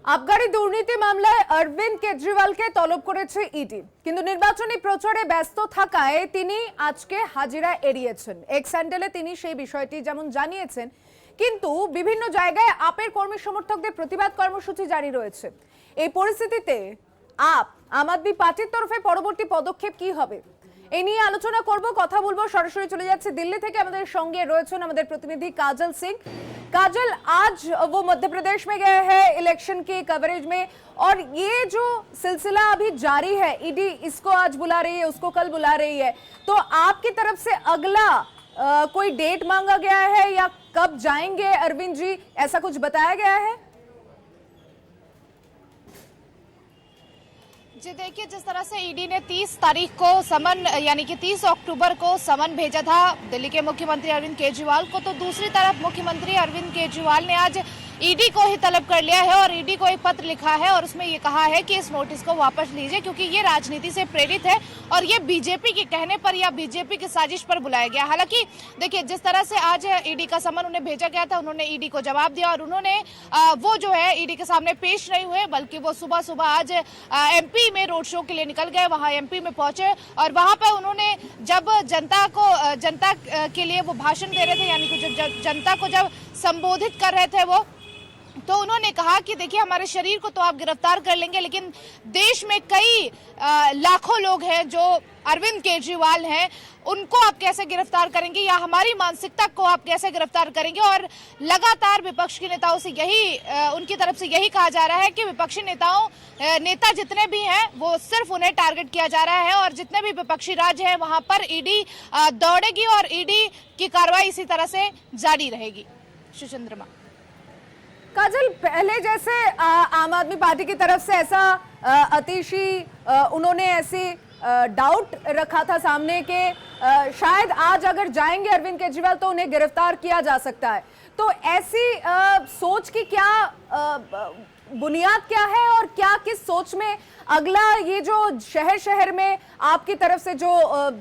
আবগারি দুর্নীতি মামলায় অরবিন্দ কেজরিওয়ালকে তলব করেছে ইডি, কিন্তু নির্বাচনী প্রচারে ব্যস্ত থাকায় তিনি আজকে হাজিরা এড়িয়েছেন। এক্স হ্যান্ডেলে তিনি সেই বিষয়টি যেমন জানিয়েছেন, কিন্তু বিভিন্ন জায়গায় আপের কর্মী সমর্থকদের প্রতিবাদ কর্মসূচি জারি রয়েছে। এই পরিস্থিতিতে আম আদমি পার্টির তরফে পরবর্তী পদক্ষেপ কি হবে এই নিয়ে আলোচনা করব, কথা বলবো। সরাসরি চলে যাচ্ছে দিল্লি থেকে, আমাদের সঙ্গে রয়েছেন আমাদের প্রতিনিধि काजल सिंह। काजल, आज वो मध्य प्रदेश में गए हैं इलेक्शन की कवरेज में, और ये जो सिलसिला अभी जारी है, ईडी इसको आज बुला रही है, उसको कल बुला रही है, तो आपकी तरफ से अगला कोई डेट मांगा गया है या कब जाएंगे अरविंद जी, ऐसा कुछ बताया गया है? जी देखिए, जिस तरह से ईडी ने 30 तारीख को समन यानी कि 30 अक्टूबर को समन भेजा था दिल्ली के मुख्यमंत्री अरविंद केजरीवाल को, तो दूसरी तरफ मुख्यमंत्री अरविंद केजरीवाल ने आज ईडी को ही तलब कर लिया है और ईडी को एक पत्र लिखा है और उसमें ये कहा है कि इस नोटिस को वापस लीजिए, क्योंकि ये राजनीति से प्रेरित है और ये बीजेपी के कहने पर या बीजेपी की साजिश पर बुलाया गया। हालांकि देखिए, जिस तरह से आज ईडी का समन उन्हें भेजा गया था, उन्होंने ईडी को जवाब दिया और उन्होंने वो जो है ईडी के सामने पेश नहीं हुए, बल्कि वो सुबह सुबह आज एमपी में रोड शो के लिए निकल गए, वहां एमपी में पहुंचे और वहां पर उन्होंने जब जनता के लिए वो भाषण दे रहे थे, यानी कि जनता को जब संबोधित कर रहे थे वो, तो उन्होंने कहा कि देखिए, हमारे शरीर को तो आप गिरफ्तार कर लेंगे, लेकिन देश में कई लाखों लोग हैं जो अरविंद केजरीवाल हैं, उनको आप कैसे गिरफ्तार करेंगे, या हमारी मानसिकता को आप कैसे गिरफ्तार करेंगे। और लगातार विपक्ष के नेताओं से उनकी तरफ से यही कहा जा रहा है कि विपक्षी नेता जितने भी हैं वो सिर्फ उन्हें टारगेट किया जा रहा है और जितने भी विपक्षी राज्य हैं वहां पर ईडी दौड़ेगी और ईडी की कार्रवाई इसी तरह से जारी रहेगी। सुचंद्रमा। काजल, पहले जैसे आम आदमी पार्टी की तरफ से ऐसा अतिशी उन्होंने ऐसी डाउट रखा था सामने के शायद आज अगर जाएंगे अरविंद केजरीवाल तो उन्हें गिरफ्तार किया जा सकता है, तो ऐसी सोच की क्या बुनियाद क्या है और क्या किस सोच में अगला ये जो शहर शहर में आपकी तरफ से जो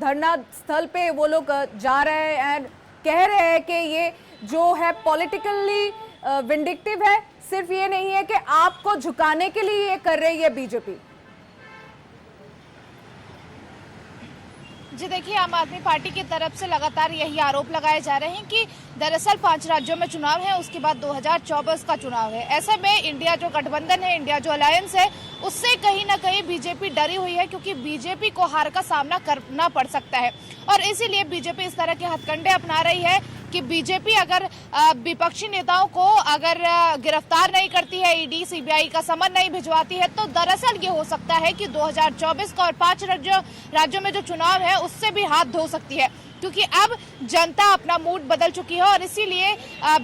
धरना स्थल पे वो लोग जा रहे हैं एंड कह रहे हैं कि ये जो है पॉलिटिकली विंडिक्टिव है, सिर्फ ये नहीं है कि आपको झुकाने के लिए ये कर रही है बीजेपी? जी देखिए, आम आदमी पार्टी की तरफ से लगातार यही आरोप लगाए जा रहे हैं कि दरअसल 5 राज्यों में चुनाव है, उसके बाद 2024 का चुनाव है। ऐसे में इंडिया जो गठबंधन है, इंडिया जो अलायंस है, उससे कहीं ना कहीं बीजेपी डरी हुई है, क्योंकि बीजेपी को हार का सामना करना पड़ सकता है और इसीलिए बीजेपी इस तरह के हथकंडे अपना रही है कि बीजेपी अगर विपक्षी नेताओं को अगर गिरफ्तार नहीं करती है, ईडी सीबीआई का समन नहीं भिजवाती है, तो दरअसल ये हो सकता है कि 2024 का और 5 राज्यों में जो चुनाव है उससे भी हाथ धो सकती है, क्योंकि अब जनता अपना मूड बदल चुकी है और इसीलिए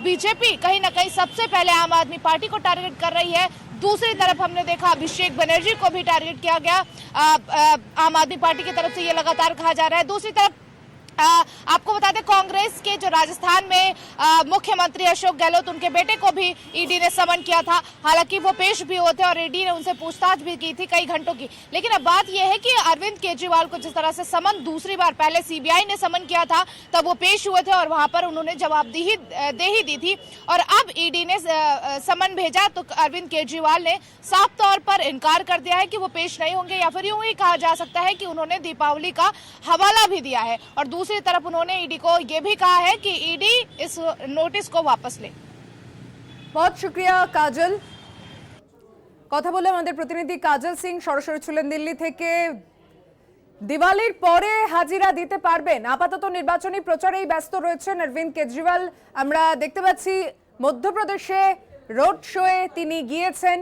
बीजेपी कहीं ना कहीं सबसे पहले आम आदमी पार्टी को टारगेट कर रही है। दूसरी तरफ हमने देखा अभिषेक बनर्जी को भी टारगेट किया गया, आम आदमी पार्टी की तरफ से ये लगातार कहा जा रहा है। दूसरी तरफ आपको बता दें, कांग्रेस के जो राजस्थान में मुख्यमंत्री अशोक गहलोत, उनके बेटे को भी ईडी ने समन किया था। हालांकि वो पेश भी हुए थे और ईडी ने उनसे पूछताछ भी की थी कई घंटों की, लेकिन अब बात यह है कि अरविंद केजरीवाल को जिस तरह से समन दूसरी बार पहले सीबीआई ने समन किया था, तब वो पेश हुए थे और वहां पर उन्होंने जवाबदेही दे ही दी थी, और अब ईडी ने समन भेजा तो अरविंद केजरीवाल ने साफ तौर पर इनकार कर दिया है कि वो पेश नहीं होंगे, या फिर यूं ही कहा जा सकता है कि उन्होंने दीपावली का हवाला भी दिया है। और दूसरी तरफ उन्होंने ईडी को यह भी कहा है कि ईडी इस नोटिस को वापस ले। बहुत शुक्रिया काजल। কথা বলে আমাদের প্রতিনিধি কাজল সিং সরাসরি ছিলেন দিল্লি থেকে। দিওয়ালির পরে হাজিরা দিতে পারবেন? আপাতত নির্বাচনী প্রচারেই ব্যস্ত রয়েছেন অরবিন্দ কেজরিওয়াল। আমরা দেখতে পাচ্ছি মধ্যপ্রদেশে রোড শোয়ে তিনি গিয়েছেন।